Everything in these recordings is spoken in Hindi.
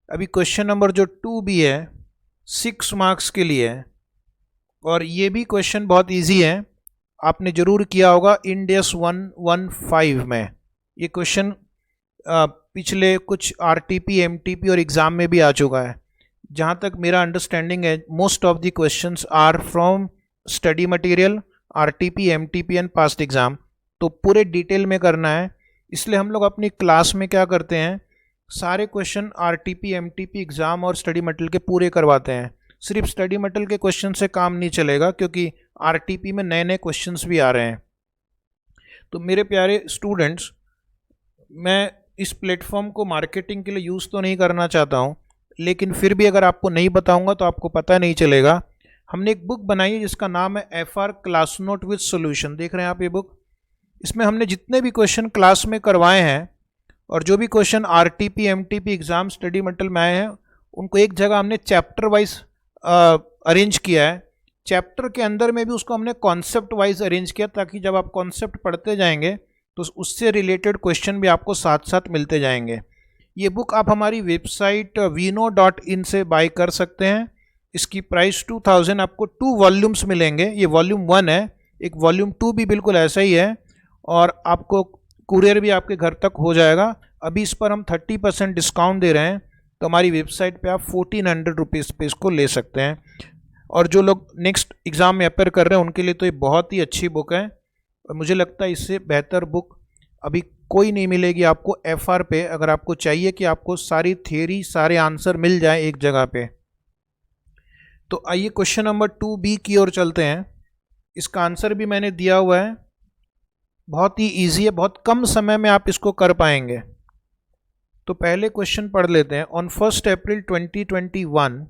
अभी क्वेश्चन नंबर जो 2B है 6 मार्क्स के लिए है, और ये भी क्वेश्चन बहुत इजी है, आपने ज़रूर किया होगा इंडेस 115 में। ये क्वेश्चन पिछले कुछ RTP MTP और एग्ज़ाम में भी आ चुका है। जहाँ तक मेरा अंडरस्टैंडिंग है, most of the questions are from study material, RTP MTP and past exam. तो पूरे डिटेल में करना है, इसलिए हम लोग अपनी क्लास में क्या करते हैं, सारे क्वेश्चन RTP MTP एग्ज़ाम और स्टडी मटेरियल के पूरे करवाते हैं। सिर्फ स्टडी मटेरियल के क्वेश्चन से काम नहीं चलेगा, क्योंकि RTP में नए नए क्वेश्चंस भी आ रहे हैं। तो मेरे प्यारे स्टूडेंट्स, मैं इस प्लेटफॉर्म को मार्केटिंग के लिए यूज़ तो नहीं करना चाहता हूँ, लेकिन फिर भी अगर आपको नहीं बताऊँगा तो आपको पता नहीं चलेगा। हमने एक बुक बनाई है जिसका नाम है FR class note with solution. देख रहे हैं आप ये बुक? इसमें हमने जितने भी क्वेश्चन क्लास में करवाए हैं और जो भी question RTP MTP exam study material में आए हैं, उनको एक जगह हमने चैप्टर वाइज अरेंज किया है। चैप्टर के अंदर में भी उसको हमने कॉन्सेप्ट वाइज अरेंज किया, ताकि जब आप कॉन्सेप्ट पढ़ते जाएंगे तो उससे रिलेटेड क्वेश्चन भी आपको साथ साथ मिलते जाएंगे। ये बुक आप हमारी वेबसाइट vino.in से बाय कर सकते हैं। इसकी प्राइस 2000, आपको 2 वॉल्यूम्स मिलेंगे। ये वॉल्यूम 1 है, एक वॉल्यूम 2 भी बिल्कुल ऐसा ही है, और आपको कुरियर भी आपके घर तक हो जाएगा। अभी इस पर हम 30% डिस्काउंट दे रहे हैं, तो हमारी वेबसाइट पे आप 1400 रुपीज़ पे इसको ले सकते हैं। और जो लोग नेक्स्ट एग्ज़ाम में अपेयर कर रहे हैं उनके लिए तो ये बहुत ही अच्छी बुक है, और मुझे लगता है इससे बेहतर बुक अभी कोई नहीं मिलेगी आपको FR पे। अगर आपको चाहिए कि आपको सारी थियरी, सारे आंसर मिल जाए एक जगह पे, तो आइए क्वेश्चन नंबर 2B की ओर चलते हैं। इसका आंसर भी मैंने दिया हुआ है, बहुत ही इजी है, बहुत कम समय में आप इसको कर पाएंगे। तो पहले क्वेश्चन पढ़ लेते हैं। On 1 April 2021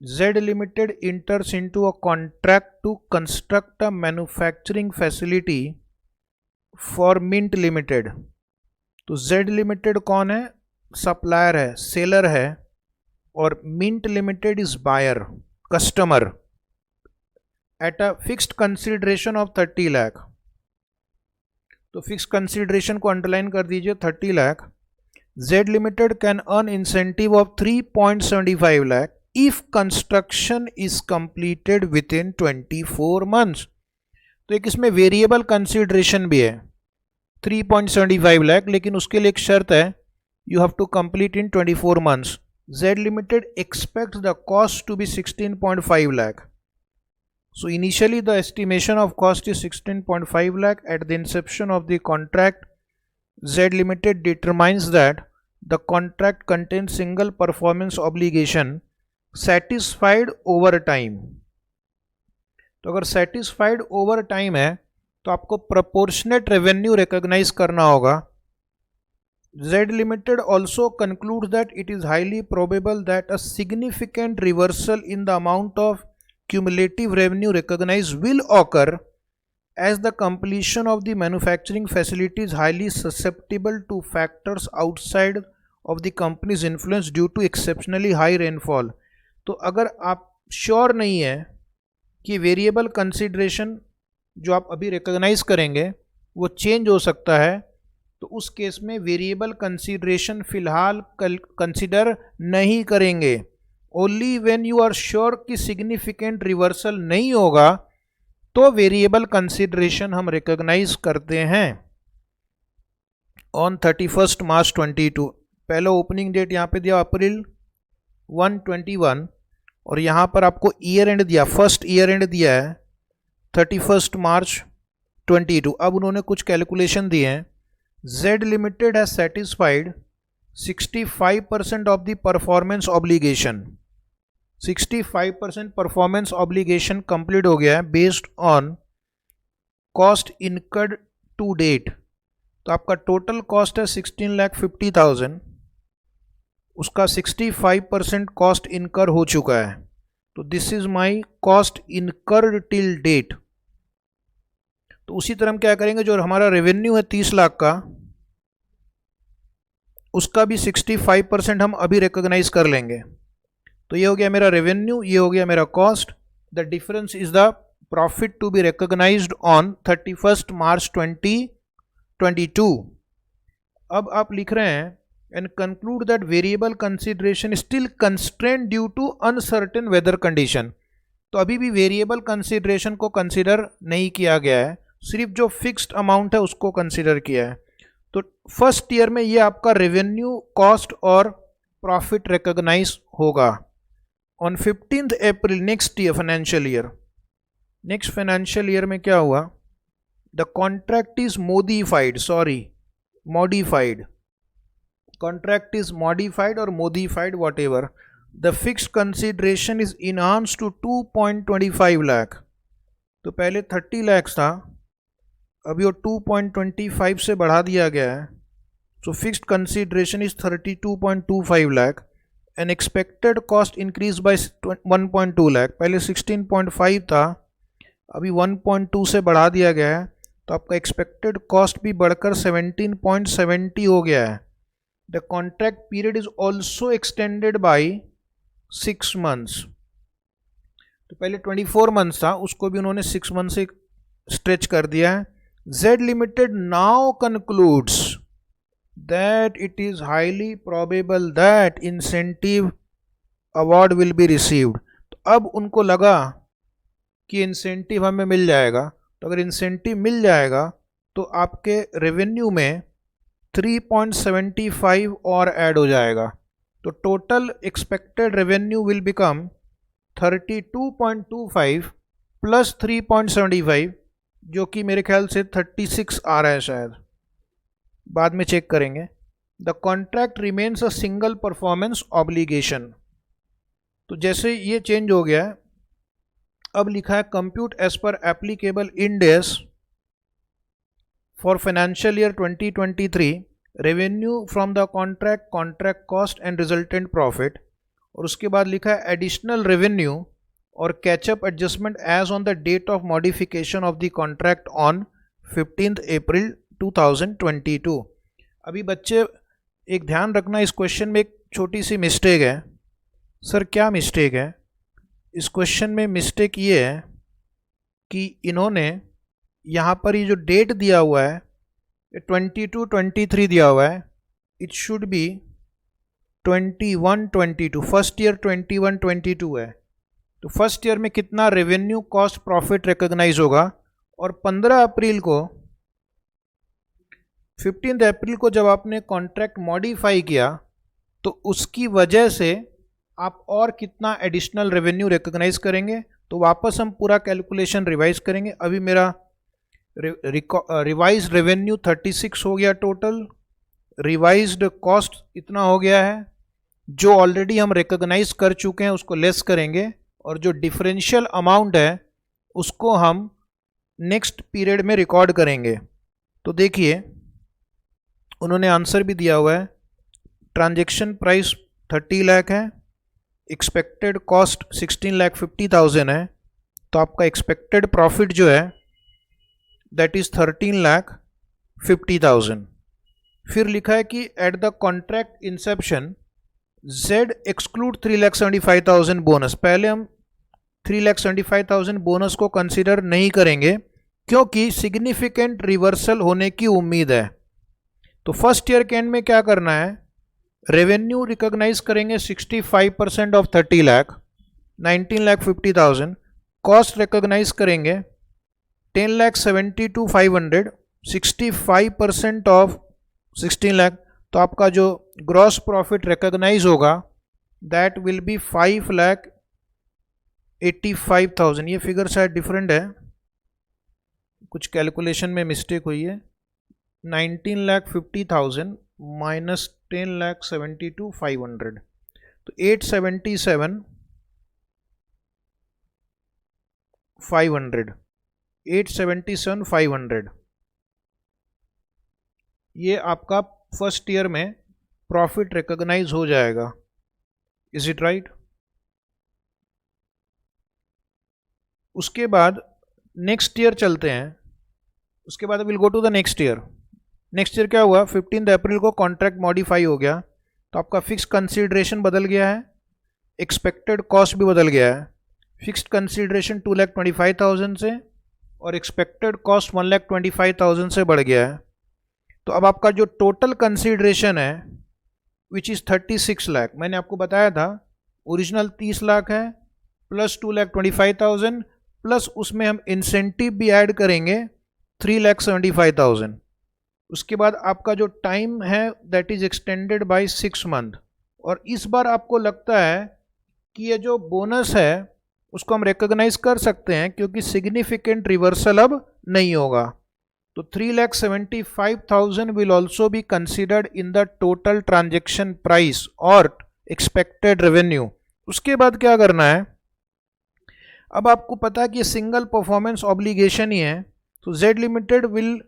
Z Limited enters into a contract to construct a manufacturing facility for Mint Limited। तो Z Limited कौन है? सप्लायर है, सेलर है, और Mint Limited is buyer, customer, at a fixed consideration of 30 lakh. तो फिक्स कंसिडरेशन को अंडरलाइन कर दीजिए, 30 lakh. Z Limited can earn incentive of 3.75 lakh if construction is completed within 24 months। तो एक इसमें वेरिएबल कंसिडरेशन भी है 3.75 लाख, लेकिन उसके लिए एक शर्त है, you have to complete in 24 months. Z Limited expects the cost to be 16.5 lakh। So initially the estimation of cost is 16.5 lakh. At the inception of the contract, Z Limited determines that the contract contains single performance obligation satisfied over time। तो अगर satisfied over time है तो आपको proportionate revenue recognize करना होगा। Z Limited also concludes that it is highly probable that a significant reversal in the amount of cumulative revenue recognized will occur, as the completion of the manufacturing facility is highly susceptible to factors outside of the company's influence due to exceptionally high rainfall। तो अगर आप श्योर नहीं है कि वेरिएबल कंसिडरेशन जो आप अभी रिकॉग्नाइज करेंगे वो चेंज हो सकता है, तो उस केस में वेरिएबल कंसिडरेशन फिलहाल कंसिडर नहीं करेंगे। Only when you are sure कि सिग्निफिकेंट रिवर्सल नहीं होगा तो वेरिएबल कंसिडरेशन हम रिकॉग्नाइज करते हैं। ऑन 31 मार्च 22, पहला ओपनिंग डेट यहाँ पे दिया अप्रैल 1/21, और यहाँ पर आपको ईयर एंड दिया, फर्स्ट ईयर एंड दिया है 31 मार्च 22। अब उन्होंने कुछ कैलकुलेशन दिए हैं। Z Limited has satisfied 65% of the performance obligation। 65% performance obligation complete हो गया है based on cost incurred to date. तो आपका टोटल कॉस्ट है 16,50,000, उसका 65% कॉस्ट इनकर हो चुका है। तो this is my cost incurred till date. तो उसी तरह हम क्या करेंगे, जो हमारा रेवेन्यू है 30 लाख का, उसका भी 65% हम अभी रिकॉग्नाइज कर लेंगे। तो ये हो गया मेरा रेवेन्यू, ये हो गया मेरा cost. The difference is the profit to be recognised on 31 March 2022। अब आप लिख रहे हैं and conclude that variable consideration still constraint due to uncertain weather condition. तो अभी भी वेरिएबल कंसिडरेशन को कंसिडर नहीं किया गया है, सिर्फ जो फिक्स्ड अमाउंट है उसको कंसिडर किया है। तो फर्स्ट ईयर में ये आपका रेवेन्यू, कॉस्ट और प्रॉफिट रिकॉग्नाइज होगा। On 15 April next year financial year, next financial year में क्या हुआ, the contract is modified, contract is modified और modified whatever, the fixed consideration is enhanced to 2.25 lakh. तो पहले 30 लाख था, अभी वो 2.25 से बढ़ा दिया गया है। सो fixed consideration is 32.25 lakh and expected cost increase by 1.2 lakh. पहले 16.5 था, अभी 1.2 से बढ़ा दिया गया है, तो आपका एक्सपेक्टेड कॉस्ट भी बढ़कर 17.70 हो गया है। The contract period is also extended by 6 months. तो पहले 24 मंथ्स था, उसको भी उन्होंने 6 मंथ से स्ट्रेच कर दिया है। Z Limited now concludes that it is highly probable that incentive award will be received। तो अब उनको लगा कि इंसेंटिव हमें मिल जाएगा, तो अगर इंसेंटिव मिल जाएगा तो आपके रेवेन्यू में 3.75 और ऐड हो जाएगा। तो total expected revenue will become 32.25 plus 3.75, जो कि मेरे ख्याल से 36 आ रहा है शायद, बाद में चेक करेंगे। The contract remains a single performance obligation. तो जैसे ये चेंज हो गया है, अब लिखा है compute as per applicable Ind AS for financial year 2023 revenue from the contract, contract cost and resultant profit, और उसके बाद लिखा है एडिशनल रेवेन्यू और catch up adjustment as on the date of modification of the contract on 15 April 2022। अभी बच्चे एक ध्यान रखना, इस क्वेश्चन में एक छोटी सी मिस्टेक है। सर क्या मिस्टेक है? इस क्वेश्चन में मिस्टेक ये है कि इन्होंने यहाँ पर ये जो डेट दिया हुआ है 22-23 दिया हुआ है, it should be 21-22, first year 21-22 है। तो फर्स्ट ईयर में कितना रेवेन्यू, कॉस्ट, प्रॉफिट रिकॉग्नाइज होगा, और 15 अप्रैल को 15 अप्रैल को जब आपने कॉन्ट्रैक्ट मॉडिफाई किया तो उसकी वजह से आप और कितना एडिशनल रेवेन्यू रिकॉग्नाइज करेंगे। तो वापस हम पूरा कैलकुलेशन रिवाइज करेंगे। अभी मेरा रिवाइज रेवेन्यू 36 हो गया टोटल, रिवाइज्ड कॉस्ट इतना हो गया है, जो ऑलरेडी हम रिकॉग्नाइज कर चुके हैं उसको लेस करेंगे, और जो डिफरेंशियल अमाउंट है उसको हम नेक्स्ट पीरियड में रिकॉर्ड करेंगे। तो देखिए उन्होंने आंसर भी दिया हुआ है, ट्रांजैक्शन प्राइस 30 लाख है, एक्सपेक्टेड कॉस्ट 16,50,000 है, तो आपका एक्सपेक्टेड प्रॉफिट जो है दैट इज 13,50,000। फिर लिखा है कि at the contract Inception Z exclude 3,75,000 bonus. पहले हम 3,75,000 बोनस को कंसिडर नहीं करेंगे क्योंकि सिग्निफिकेंट रिवर्सल होने की उम्मीद है। तो फर्स्ट ईयर के एंड में क्या करना है, रेवेन्यू रिकॉग्नाइज करेंगे 65% ऑफ 30 लाख, 19,50,000, कॉस्ट रिकॉग्नाइज करेंगे 10,72,500, 65% ऑफ 16 लाख, तो आपका जो ग्रॉस प्रॉफिट रिकॉग्नाइज होगा दैट विल बी 5,85,000। ये फिगर शायद डिफरेंट है, कुछ कैलकुलेशन में मिस्टेक हुई है। 19,50,000 माइनस 10,72,500, तो 877,500 ये आपका फर्स्ट ईयर में प्रॉफिट रिकॉग्नाइज हो जाएगा। Is it right? उसके बाद नेक्स्ट ईयर चलते हैं, उसके बाद will go to the next year. Next year क्या हुआ, 15 अप्रैल को कॉन्ट्रैक्ट मॉडिफाई हो गया, तो आपका फिक्स्ड कंसीडरेशन बदल गया है, एक्सपेक्टेड कॉस्ट भी बदल गया है। फिक्स्ड कंसीडरेशन 2,25,000 से और एक्सपेक्टेड कॉस्ट 1,25,000 से बढ़ गया है। तो अब आपका जो टोटल कंसीडरेशन है विच इज़ 36 लाख। मैंने आपको बताया था ओरिजिनल 30 लाख है प्लस 2,25,000 प्लस उसमें हम इंसेंटिव भी ऐड करेंगे 3,75,000। उसके बाद आपका जो टाइम है that is extended by 6 month. और इस बार आपको लगता है कि ये जो बोनस है उसको हम रिकॉग्नाइज कर सकते हैं क्योंकि सिग्निफिकेंट रिवर्सल अब नहीं होगा। तो 3,75,000 will also be considered in the total transaction price और एक्सपेक्टेड रेवेन्यू। उसके बाद क्या करना है, अब आपको पता है कि ये सिंगल परफॉर्मेंस ऑब्लिगेशन ही है, तो Z limited will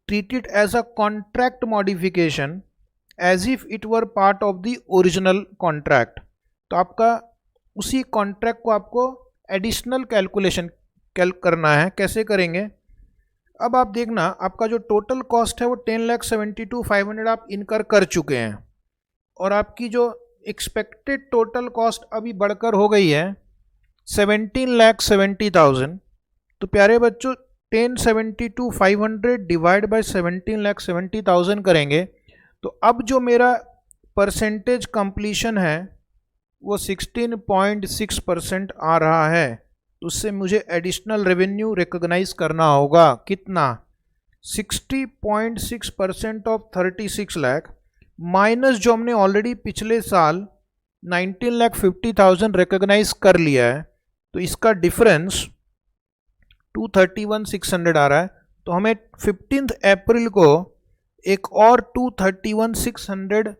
treat it as a contract modification as if it were part of the original contract. तो आपका उसी कॉन्ट्रैक्ट को आपको एडिशनल कैलकुलेशन करना है। कैसे करेंगे, अब आप देखना आपका जो टोटल कॉस्ट है वो 10,72,500 आप इनकर कर चुके हैं और आपकी जो एक्सपेक्टेड टोटल कॉस्ट अभी बढ़कर हो गई है 17,70,000। तो प्यारे बच्चों 10,72,500 डिवाइड बाय 17,70,000 करेंगे तो अब जो मेरा परसेंटेज कंप्लीशन है वो 16.6% आ रहा है। तो उससे मुझे एडिशनल रेवेन्यू रिकॉग्नाइज करना होगा। कितना, 60.6% ऑफ 36 लाख माइनस जो हमने ऑलरेडी पिछले साल 19,50,000 रिकॉग्नाइज कर लिया है, तो इसका डिफरेंस 231,600 आ रहा है। तो हमें 15 अप्रैल को एक और 231,600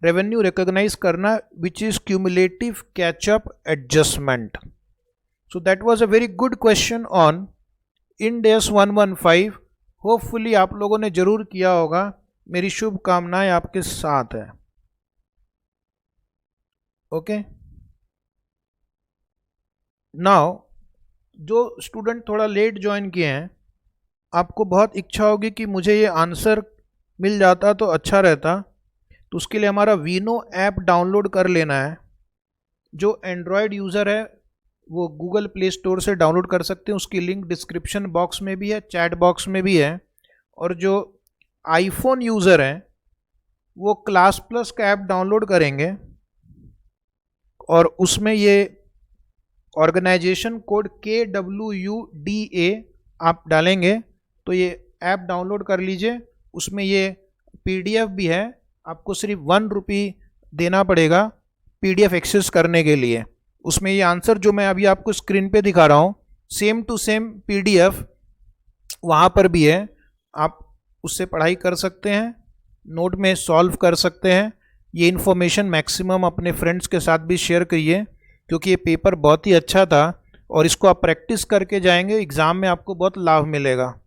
रेवेन्यू रिकॉग्नाइज करना which is cumulative catch up adjustment. So that was a very good question on Ind AS 115। Hopefully आप लोगों ने जरूर किया होगा। मेरी शुभकामनाएं आपके साथ है। ओके, नाउ जो स्टूडेंट थोड़ा लेट ज्वाइन किए हैं, आपको बहुत इच्छा होगी कि मुझे ये आंसर मिल जाता तो अच्छा रहता। तो उसके लिए हमारा वीनो ऐप डाउनलोड कर लेना है। जो एंड्रॉयड यूज़र है वो गूगल प्ले स्टोर से डाउनलोड कर सकते हैं, उसकी लिंक डिस्क्रिप्शन बॉक्स में भी है, चैट बॉक्स में भी है। और जो आईफोन यूज़र हैं वो क्लास प्लस का ऐप डाउनलोड करेंगे और उसमें ये ऑर्गेनाइजेशन कोड KWUDA आप डालेंगे तो ये ऐप डाउनलोड कर लीजिए। उसमें ये PDF भी है, आपको सिर्फ ₹1 देना पड़ेगा PDF एक्सेस करने के लिए। उसमें ये आंसर जो मैं अभी आपको स्क्रीन पे दिखा रहा हूँ सेम टू सेम PDF वहाँ पर भी है, आप उससे पढ़ाई कर सकते हैं, नोट में सॉल्व कर सकते हैं। ये इन्फॉर्मेशन मैक्सिमम अपने फ्रेंड्स के साथ भी शेयर करिए क्योंकि ये पेपर बहुत ही अच्छा था और इसको आप प्रैक्टिस करके जाएंगे, एग्ज़ाम में आपको बहुत लाभ मिलेगा।